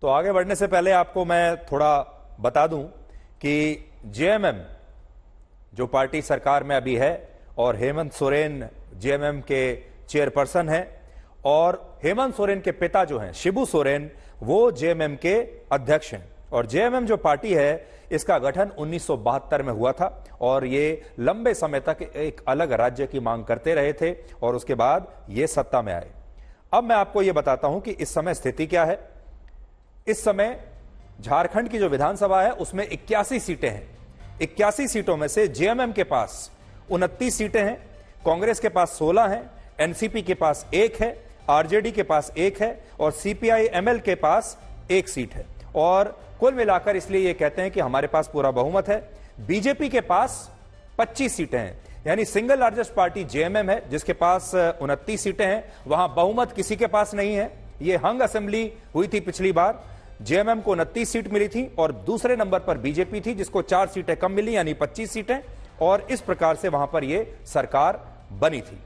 तो आगे बढ़ने से पहले आपको मैं थोड़ा बता दूं कि जेएमएम जो पार्टी सरकार में अभी है और हेमंत सोरेन जेएमएम के चेयरपर्सन हैं और हेमंत सोरेन के पिता जो हैं शिबू सोरेन वो जेएमएम के अध्यक्ष हैं। और जेएमएम जो पार्टी है इसका गठन 1972 में हुआ था और ये लंबे समय तक एक अलग राज्य की मांग करते रहे थे और उसके बाद ये सत्ता में आए। अब मैं आपको ये बताता हूं कि इस समय स्थिति क्या है। इस समय झारखंड की जो विधानसभा है उसमें 81 सीटें हैं। 81 सीटों में से जेएमएम के पास 29 सीटें हैं, कांग्रेस के पास 16 हैं, एनसीपी के पास 1 है, आरजेडी के पास 1 है और सीपीआई एमएल के पास 1 सीट है। और कुल मिलाकर इसलिए ये कहते हैं कि हमारे पास पूरा बहुमत है। बीजेपी के पास 25 सीटें हैं, यानी सिंगल लार्जेस्ट पार्टी जेएमएम है जिसके पास 29 सीटें हैं। वहां बहुमत किसी के पास नहीं है। ये हंग असेंबली हुई थी पिछली बार, जेएमएम को 29 सीट मिली थी और दूसरे नंबर पर बीजेपी थी जिसको 4 सीटें कम मिली यानी 25 सीटें और इस प्रकार से वहां पर यह सरकार बनी थी।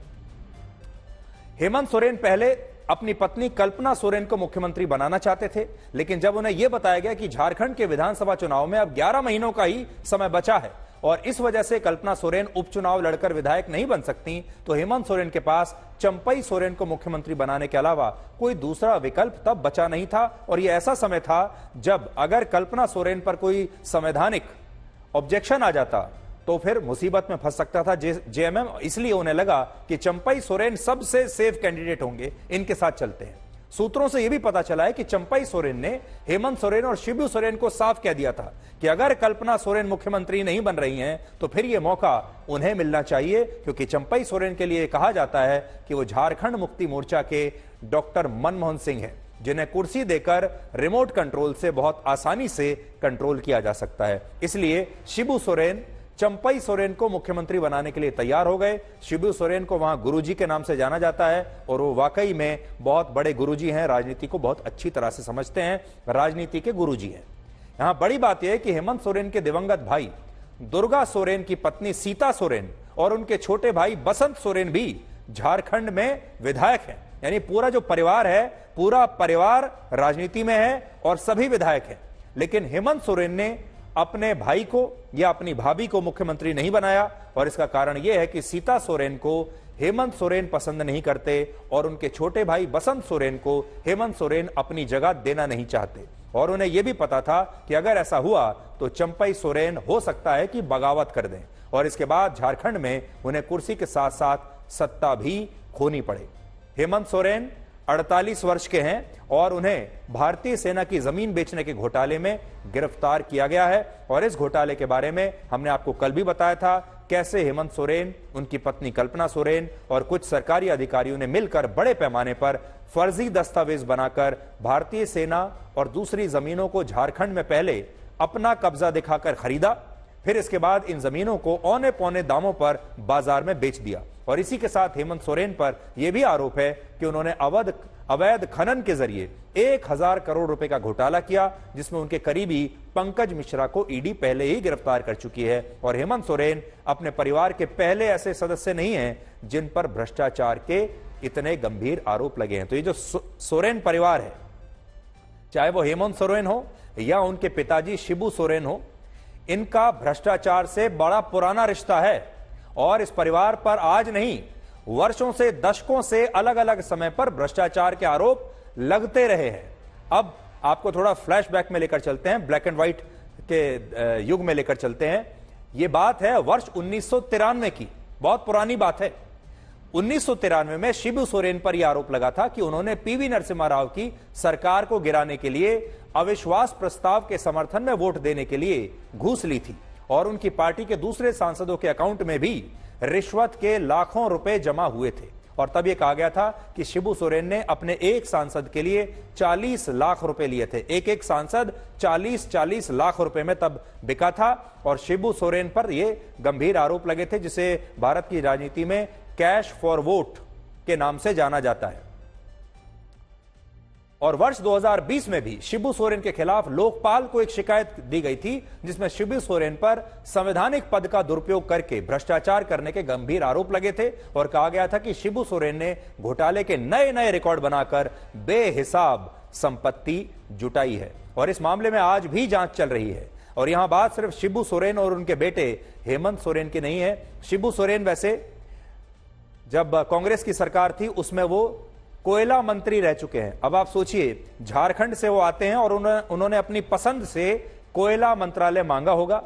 हेमंत सोरेन पहले अपनी पत्नी कल्पना सोरेन को मुख्यमंत्री बनाना चाहते थे, लेकिन जब उन्हें यह बताया गया कि झारखंड के विधानसभा चुनाव में अब 11 महीनों का ही समय बचा है और इस वजह से कल्पना सोरेन उपचुनाव लड़कर विधायक नहीं बन सकती, तो हेमंत सोरेन के पास चंपई सोरेन को मुख्यमंत्री बनाने के अलावा कोई दूसरा विकल्प तब बचा नहीं था। और यह ऐसा समय था जब अगर कल्पना सोरेन पर कोई संवैधानिक ऑब्जेक्शन आ जाता तो फिर मुसीबत में फंस सकता था जेएमएम। इसलिए उन्हें लगा कि चंपई सोरेन सबसे सेफ कैंडिडेट होंगे, इनके साथ चलते हैं। सूत्रों से यह भी पता चला है कि चंपई सोरेन ने हेमंत सोरेन और शिबू सोरेन को साफ कह दिया था कि अगर कल्पना सोरेन मुख्यमंत्री नहीं बन रही हैं तो फिर यह मौका उन्हें मिलना चाहिए, क्योंकि चंपई सोरेन के लिए कहा जाता है कि वो झारखंड मुक्ति मोर्चा के डॉक्टर मनमोहन सिंह हैं, जिन्हें कुर्सी देकर रिमोट कंट्रोल से बहुत आसानी से कंट्रोल किया जा सकता है। इसलिए शिबू सोरेन चंपई सोरेन को मुख्यमंत्री बनाने के लिए तैयार हो गए। शिबू सोरेन को वहां गुरुजी के नाम से जाना जाता है और वो वाकई में बहुत बड़े गुरुजी हैं, राजनीति को बहुत अच्छी तरह से समझते हैं, राजनीति के गुरुजी हैं। यहां बड़ी बात यह है कि हेमंत सोरेन के दिवंगत भाई दुर्गा सोरेन की पत्नी सीता सोरेन और उनके छोटे भाई बसंत सोरेन भी झारखंड में विधायक हैं। यानी पूरा जो परिवार है, पूरा परिवार राजनीति में है और सभी विधायक हैं। लेकिन हेमंत सोरेन ने अपने भाई को या अपनी भाभी को मुख्यमंत्री नहीं बनाया और इसका कारण यह है कि सीता सोरेन को हेमंत सोरेन पसंद नहीं करते और उनके छोटे भाई बसंत सोरेन को हेमंत सोरेन अपनी जगह देना नहीं चाहते। और उन्हें यह भी पता था कि अगर ऐसा हुआ तो चंपई सोरेन हो सकता है कि बगावत कर दें और इसके बाद झारखंड में उन्हें कुर्सी के साथ साथ सत्ता भी खोनी पड़े। हेमंत सोरेन 48 वर्ष के हैं और उन्हें भारतीय सेना की जमीन बेचने के घोटाले में गिरफ्तार किया गया है। और इस घोटाले के बारे में हमने आपको कल भी बताया था कैसे हेमंत सोरेन, उनकी पत्नी कल्पना सोरेन और कुछ सरकारी अधिकारियों ने मिलकर बड़े पैमाने पर फर्जी दस्तावेज बनाकर भारतीय सेना और दूसरी जमीनों को झारखंड में पहले अपना कब्जा दिखाकर खरीदा, फिर इसके बाद इन जमीनों को औने पौने दामों पर बाजार में बेच दिया। और इसी के साथ हेमंत सोरेन पर यह भी आरोप है कि उन्होंने अवैध खनन के जरिए 1000 करोड़ रुपए का घोटाला किया, जिसमें उनके करीबी पंकज मिश्रा को ईडी पहले ही गिरफ्तार कर चुकी है। और हेमंत सोरेन अपने परिवार के पहले ऐसे सदस्य नहीं हैं जिन पर भ्रष्टाचार के इतने गंभीर आरोप लगे हैं। तो ये जो सोरेन परिवार है, चाहे वो हेमंत सोरेन हो या उनके पिताजी शिबू सोरेन हो, इनका भ्रष्टाचार से बड़ा पुराना रिश्ता है और इस परिवार पर आज नहीं वर्षों से, दशकों से अलग अलग समय पर भ्रष्टाचार के आरोप लगते रहे हैं। अब आपको थोड़ा फ्लैशबैक में लेकर चलते हैं, ब्लैक एंड व्हाइट के युग में लेकर चलते हैं। यह बात है वर्ष 1993 की, बहुत पुरानी बात है। 1993 में शिबू सोरेन पर यह आरोप लगा था कि उन्होंने पीवी नरसिम्हा राव की सरकार को गिराने के लिए अविश्वास प्रस्ताव के समर्थन में वोट देने के लिए घूस ली थी और उनकी पार्टी के दूसरे सांसदों के अकाउंट में भी रिश्वत के लाखों रुपए जमा हुए थे। और तब यह कहा गया था कि शिबू सोरेन ने अपने एक सांसद के लिए 40 लाख रुपए लिए थे। एक सांसद 40 लाख रुपए में तब बिका था और शिबू सोरेन पर यह गंभीर आरोप लगे थे, जिसे भारत की राजनीति में कैश फॉर वोट के नाम से जाना जाता है। और वर्ष 2020 में भी शिबू सोरेन के खिलाफ लोकपाल को एक शिकायत दी गई थी, जिसमें शिबू सोरेन पर संवैधानिक पद का दुरुपयोग करके भ्रष्टाचार करने के गंभीर आरोप लगे थे और कहा गया था कि शिबू सोरेन ने घोटाले के नए नए रिकॉर्ड बनाकर बेहिसाब संपत्ति जुटाई है और इस मामले में आज भी जांच चल रही है। और यहां बात सिर्फ शिबू सोरेन और उनके बेटे हेमंत सोरेन की नहीं है। शिबू सोरेन वैसे जब कांग्रेस की सरकार थी उसमें वो कोयला मंत्री रह चुके हैं। अब आप सोचिए, झारखंड से वो आते हैं और उन्होंने अपनी पसंद से कोयला मंत्रालय मांगा होगा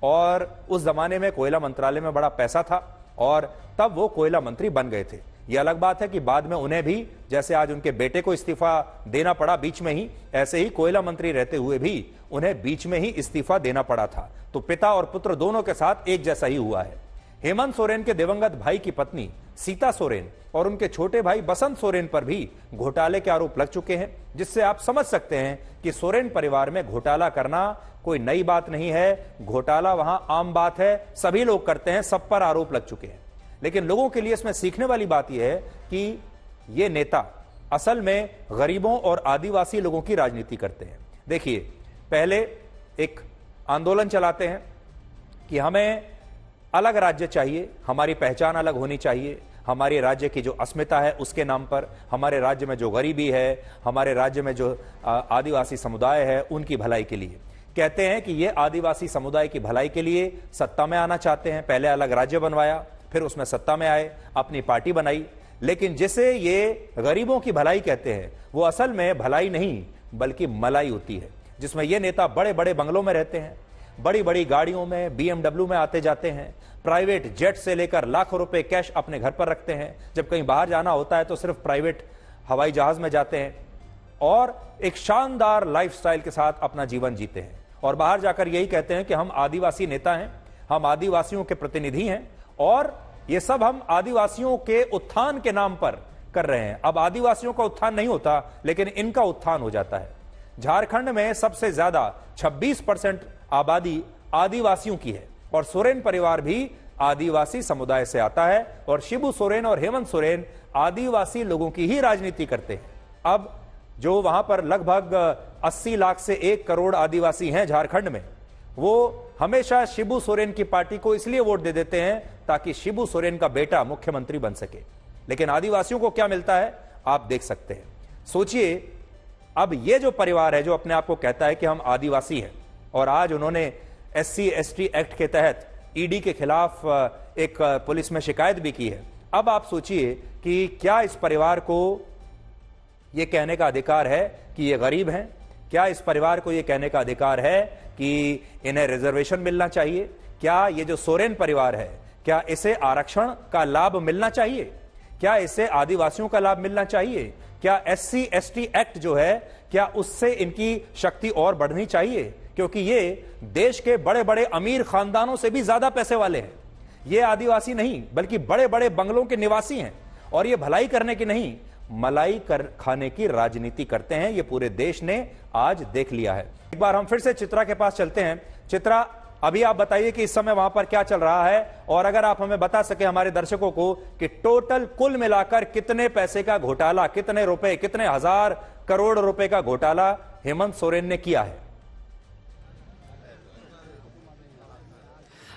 और उस जमाने में कोयला मंत्रालय में बड़ा पैसा था और तब वो कोयला मंत्री बन गए थे। ये अलग बात है कि बाद में उन्हें भी, जैसे आज उनके बेटे को इस्तीफा देना पड़ा बीच में ही, ऐसे ही कोयला मंत्री रहते हुए भी उन्हें बीच में ही इस्तीफा देना पड़ा था। तो पिता और पुत्र दोनों के साथ एक जैसा ही हुआ है। हेमंत सोरेन के दिवंगत भाई की पत्नी सीता सोरेन और उनके छोटे भाई बसंत सोरेन पर भी घोटाले के आरोप लग चुके हैं, जिससे आप समझ सकते हैं कि सोरेन परिवार में घोटाला करना कोई नई बात नहीं है। घोटाला वहां आम बात है, सभी लोग करते हैं, सब पर आरोप लग चुके हैं। लेकिन लोगों के लिए इसमें सीखने वाली बात यह है कि ये नेता असल में गरीबों और आदिवासी लोगों की राजनीति करते हैं। देखिए, पहले एक आंदोलन चलाते हैं कि हमें अलग राज्य चाहिए, हमारी पहचान अलग होनी चाहिए, हमारे राज्य की जो अस्मिता है उसके नाम पर, हमारे राज्य में जो गरीबी है, हमारे राज्य में जो आदिवासी समुदाय है उनकी भलाई के लिए। कहते हैं कि ये आदिवासी समुदाय की भलाई के लिए सत्ता में आना चाहते हैं। पहले अलग राज्य बनवाया, फिर उसमें सत्ता में आए, अपनी पार्टी बनाई। लेकिन जिसे ये गरीबों की भलाई कहते हैं वो असल में भलाई नहीं बल्कि मलाई होती है, जिसमें ये नेता बड़े बड़े बंगलों में रहते हैं, बड़ी बड़ी गाड़ियों में, BMW में आते जाते हैं, प्राइवेट जेट से लेकर लाखों रुपए कैश अपने घर पर रखते हैं। जब कहीं बाहर जाना होता है तो सिर्फ प्राइवेट हवाई जहाज में जाते हैं और एक शानदार लाइफस्टाइल के साथ अपना जीवन जीते हैं और बाहर जाकर यही कहते हैं कि हम आदिवासी नेता हैं, हम आदिवासियों के प्रतिनिधि हैं और ये सब हम आदिवासियों के उत्थान के नाम पर कर रहे हैं। अब आदिवासियों का उत्थान नहीं होता लेकिन इनका उत्थान हो जाता है। झारखंड में सबसे ज्यादा 26% आबादी आदिवासियों की है और सोरेन परिवार भी आदिवासी समुदाय से आता है और शिबू सोरेन और हेमंत सोरेन आदिवासी लोगों की ही राजनीति करते हैं। अब जो वहां पर लगभग 80 लाख से 1 करोड़ आदिवासी हैं झारखंड में, वो हमेशा शिबू सोरेन की पार्टी को इसलिए वोट दे देते हैं ताकि शिबू सोरेन का बेटा मुख्यमंत्री बन सके। लेकिन आदिवासियों को क्या मिलता है आप देख सकते हैं। सोचिए, अब ये जो परिवार है जो अपने आप को कहता है कि हम आदिवासी हैं और आज उन्होंने SC/ST एक्ट के तहत ईडी के खिलाफ एक पुलिस में शिकायत भी की है। अब आप सोचिए कि क्या इस परिवार को यह कहने का अधिकार है कि ये गरीब हैं? क्या इस परिवार को यह कहने का अधिकार है कि इन्हें रिजर्वेशन मिलना चाहिए? क्या ये जो सोरेन परिवार है, क्या इसे आरक्षण का लाभ मिलना चाहिए? क्या इसे आदिवासियों का लाभ मिलना चाहिए? क्या SC/ST एक्ट जो है क्या उससे इनकी शक्ति और बढ़नी चाहिए? क्योंकि ये देश के बड़े बड़े अमीर खानदानों से भी ज्यादा पैसे वाले हैं। ये आदिवासी नहीं बल्कि बड़े बड़े बंगलों के निवासी हैं और ये भलाई करने की नहीं, मलाई कर खाने की राजनीति करते हैं। ये पूरे देश ने आज देख लिया है। एक बार हम फिर से चित्रा के पास चलते हैं। चित्रा, अभी आप बताइए कि इस समय वहां पर क्या चल रहा है और अगर आप हमें बता सके हमारे दर्शकों को कि टोटल कुल मिलाकर कितने पैसे का घोटाला, कितने रुपए, कितने हजार करोड़ रुपए का घोटाला हेमंत सोरेन ने किया है।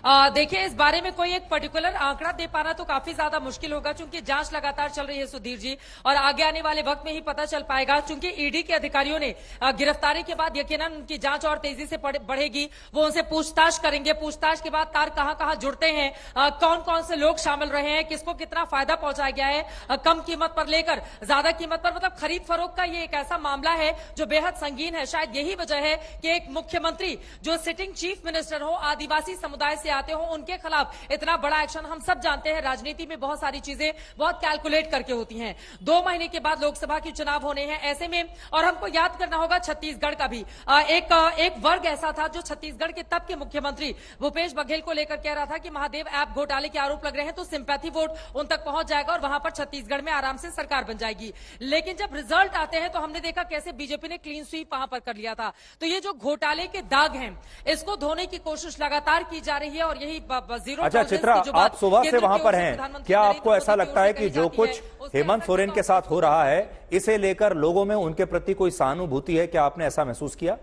देखिए, इस बारे में कोई एक पर्टिकुलर आंकड़ा दे पाना तो काफी ज्यादा मुश्किल होगा क्योंकि जांच लगातार चल रही है सुधीर जी, और आगे आने वाले वक्त में ही पता चल पाएगा। क्योंकि ईडी के अधिकारियों ने गिरफ्तारी के बाद यकीनन उनकी जांच और तेजी से बढ़ेगी। वो उनसे पूछताछ करेंगे, पूछताछ के बाद तार कहां कहां जुड़ते हैं, कौन कौन से लोग शामिल रहे हैं, किसको कितना फायदा पहुंचाया गया है, कम कीमत पर लेकर ज्यादा कीमत पर, मतलब खरीद फरोख्त का ये एक ऐसा मामला है जो बेहद संगीन है। शायद यही वजह है कि एक मुख्यमंत्री जो सिटिंग चीफ मिनिस्टर हो, आदिवासी समुदाय से आते हो, उनके खिलाफ इतना बड़ा एक्शन। हम सब जानते हैं राजनीति में बहुत सारी चीजें बहुत कैलकुलेट करके होती हैं। 2 महीने के बाद लोकसभा के चुनाव होने हैं, ऐसे में और हमको याद करना होगा छत्तीसगढ़ का भी एक वर्ग ऐसा था जो छत्तीसगढ़ के तब के मुख्यमंत्री भूपेश बघेल को लेकर कह रहा था कि महादेव ऐप घोटाले के आरोप लग रहे हैं तो सिंपैथी वोट उन तक पहुंच जाएगा और वहां पर छत्तीसगढ़ में आराम से सरकार बन जाएगी। लेकिन जब रिजल्ट आते हैं तो हमने देखा कैसे बीजेपी ने क्लीन स्वीप वहां पर कर लिया था। तो ये जो घोटाले के दाग हैं इसको धोने की कोशिश लगातार की जा रही है और यही अच्छा चित्रा, आप सुबह से वहां पर हैं, क्या आपको ऐसा लगता है कि जो कुछ हेमंत सोरेन के साथ हो रहा है इसे लेकर लोगों में उनके प्रति कोई सहानुभूति है? क्या आपने ऐसा महसूस किया?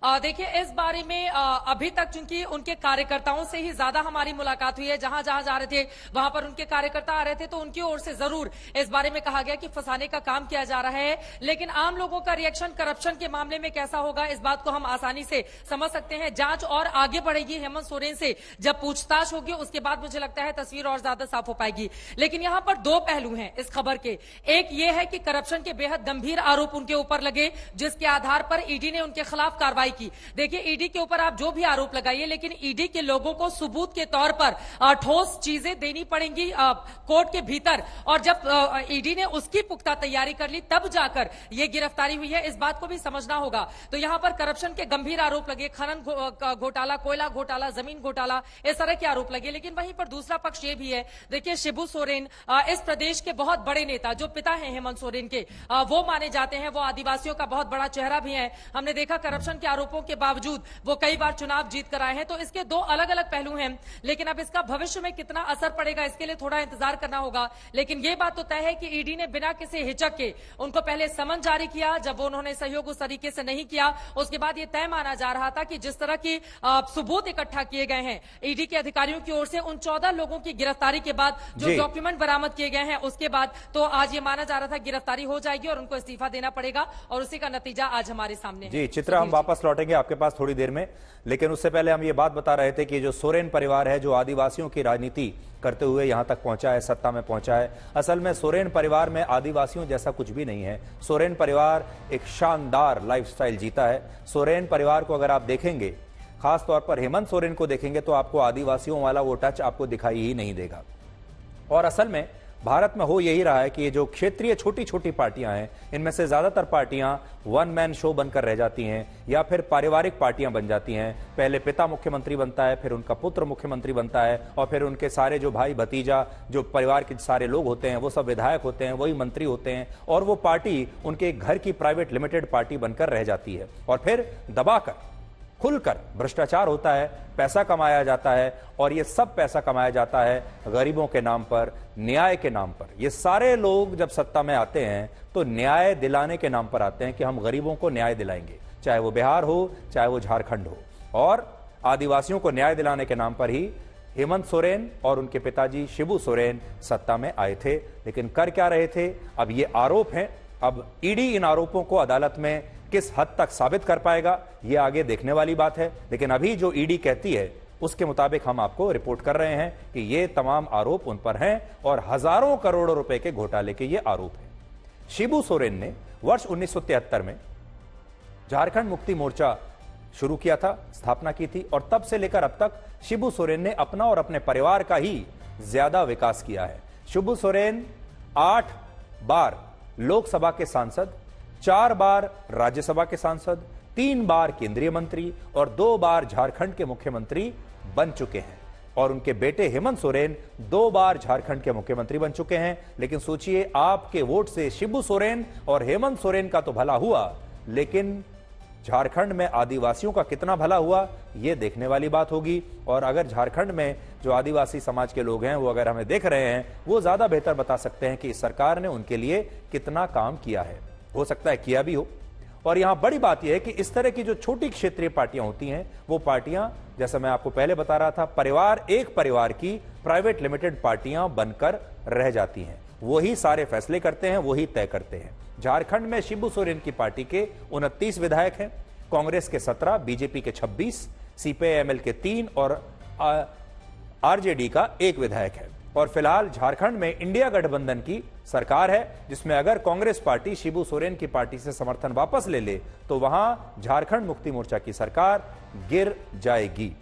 देखिए, इस बारे में अभी तक चूंकि उनके कार्यकर्ताओं से ही ज्यादा हमारी मुलाकात हुई है, जहां जहां जा रहे थे वहां पर उनके कार्यकर्ता आ रहे थे, तो उनकी ओर से जरूर इस बारे में कहा गया कि फंसाने का काम किया जा रहा है। लेकिन आम लोगों का रिएक्शन करप्शन के मामले में कैसा होगा, इस बात को हम आसानी से समझ सकते हैं। जांच और आगे बढ़ेगी, हेमंत सोरेन से जब पूछताछ होगी उसके बाद मुझे लगता है तस्वीर और ज्यादा साफ हो पाएगी। लेकिन यहां पर दो पहलू हैं इस खबर के। एक ये है कि करप्शन के बेहद गंभीर आरोप उनके ऊपर लगे, जिसके आधार पर ईडी ने उनके खिलाफ कार्रवाई की। देखिए, ईडी के ऊपर आप जो भी आरोप लगाइए, लेकिन ईडी के लोगों को सबूत के तौर पर ठोस चीजें देनी पड़ेंगी कोर्ट के भीतर, और जब ईडी ने उसकी पुख्ता तैयारी कर ली तब जाकर यह गिरफ्तारी हुई है, इस बात को भी समझना होगा। तो यहां पर करप्शन के गंभीर आरोप लगे, खनन घोटाला, कोयला घोटाला, जमीन घोटाला, इस तरह के आरोप लगे। लेकिन वहीं पर दूसरा पक्ष यह भी है, देखिए शिबू सोरेन इस प्रदेश के बहुत बड़े नेता, जो पिता हैं हेमंत सोरेन के, वो माने जाते हैं, वो आदिवासियों का बहुत बड़ा चेहरा भी है। हमने देखा करप्शन के आरोपों के बावजूद वो कई बार चुनाव जीत कर आए हैं। तो इसके दो अलग अलग पहलू हैं, लेकिन अब इसका भविष्य में कितना असर पड़ेगा इसके लिए थोड़ा इंतजार करना होगा। लेकिन यह बात तो तय है कि ईडी ने बिना किसी हिचक के उनको पहले समन जारी किया। जब उन्होंने सहयोग उस तरीके से नहीं किया, उसके बाद यह तय माना जा रहा था कि जिस तरह की सबूत इकट्ठा किए गए हैं ईडी के अधिकारियों की ओर से, उन 14 लोगों की गिरफ्तारी के बाद जो डॉक्यूमेंट बरामद किए गए हैं, उसके बाद तो आज ये माना जा रहा था गिरफ्तारी हो जाएगी और उनको इस्तीफा देना पड़ेगा, और उसी का नतीजा आज हमारे सामने है। जी चित्रा, हम वापस लौटेंगे आपके पास थोड़ी देर में, लेकिन उससे पहले हम ये बात बता रहे थे कि जो सोरेन परिवार है, जो आदिवासियों की राजनीति करते हुए यहां तक पहुंचा है, सत्ता में पहुंचा है, असल में सोरेन परिवार में आदिवासियों जैसा कुछ भी नहीं है। सोरेन परिवार एक शानदार लाइफस्टाइल जीता है। सोरेन परिवार को अगर आप देखेंगे, खास तौर पर हेमंत सोरेन को देखेंगे, तो आपको आदिवासियों वाला वो टच आपको दिखाई ही नहीं देगा। और असल में भारत में हो यही रहा है कि ये जो क्षेत्रीय छोटी छोटी पार्टियां हैं, इनमें से ज्यादातर पार्टियां वन मैन शो बनकर रह जाती हैं या फिर पारिवारिक पार्टियां बन जाती हैं। पहले पिता मुख्यमंत्री बनता है, फिर उनका पुत्र मुख्यमंत्री बनता है, और फिर उनके सारे जो भाई भतीजा, जो परिवार के सारे लोग होते हैं, वो सब विधायक होते हैं, वही मंत्री होते हैं, और वो पार्टी उनके घर की प्राइवेट लिमिटेड पार्टी बनकर रह जाती है। और फिर दबाकर खुलकर भ्रष्टाचार होता है, पैसा कमाया जाता है, और ये सब पैसा कमाया जाता है गरीबों के नाम पर, न्याय के नाम पर। ये सारे लोग जब सत्ता में आते हैं तो न्याय दिलाने के नाम पर आते हैं कि हम गरीबों को न्याय दिलाएंगे, चाहे वो बिहार हो, चाहे वो झारखंड हो। और आदिवासियों को न्याय दिलाने के नाम पर ही हेमंत सोरेन और उनके पिताजी शिबू सोरेन सत्ता में आए थे। लेकिन कर क्या रहे थे? अब ये आरोप हैं, अब ईडी इन आरोपों को अदालत में किस हद तक साबित कर पाएगा, यह आगे देखने वाली बात है। लेकिन अभी जो ईडी कहती है उसके मुताबिक हम आपको रिपोर्ट कर रहे हैं कि ये तमाम आरोप उन पर हैं और हजारों करोड़ों रुपए के घोटाले के ये आरोप हैं। शिबू सोरेन ने वर्ष 1973 में झारखंड मुक्ति मोर्चा शुरू किया था, स्थापना की थी, और तब से लेकर अब तक शिबू सोरेन ने अपना और अपने परिवार का ही ज्यादा विकास किया है। शिबू सोरेन 8 बार लोकसभा के सांसद, 4 बार राज्यसभा के सांसद, 3 बार केंद्रीय मंत्री और 2 बार झारखंड के मुख्यमंत्री बन चुके हैं। और उनके बेटे हेमंत सोरेन 2 बार झारखंड के मुख्यमंत्री बन चुके हैं। लेकिन सोचिए, आपके वोट से शिबू सोरेन और हेमंत सोरेन का तो भला हुआ, लेकिन झारखंड में आदिवासियों का कितना भला हुआ, यह देखने वाली बात होगी। और अगर झारखंड में जो आदिवासी समाज के लोग हैं वो अगर हमें देख रहे हैं, वो ज्यादा बेहतर बता सकते हैं कि इस सरकार ने उनके लिए कितना काम किया है। हो सकता है किया भी हो। और यहां बड़ी बात यह है कि इस तरह की जो छोटी क्षेत्रीय पार्टियां होती हैं, वो पार्टियां, जैसा मैं आपको पहले बता रहा था, एक परिवार की प्राइवेट लिमिटेड पार्टियां बनकर रह जाती हैं। वही सारे फैसले करते हैं, वही तय करते हैं। झारखंड में शिबू सोरेन की पार्टी के 29 विधायक हैं, कांग्रेस के 17, बीजेपी के 26, सीपीआई-एमएल के 3 और आरजेडी का 1 विधायक है। और फिलहाल झारखंड में इंडिया गठबंधन की सरकार है, जिसमें अगर कांग्रेस पार्टी शिबू सोरेन की पार्टी से समर्थन वापस ले ले तो वहां झारखंड मुक्ति मोर्चा की सरकार गिर जाएगी।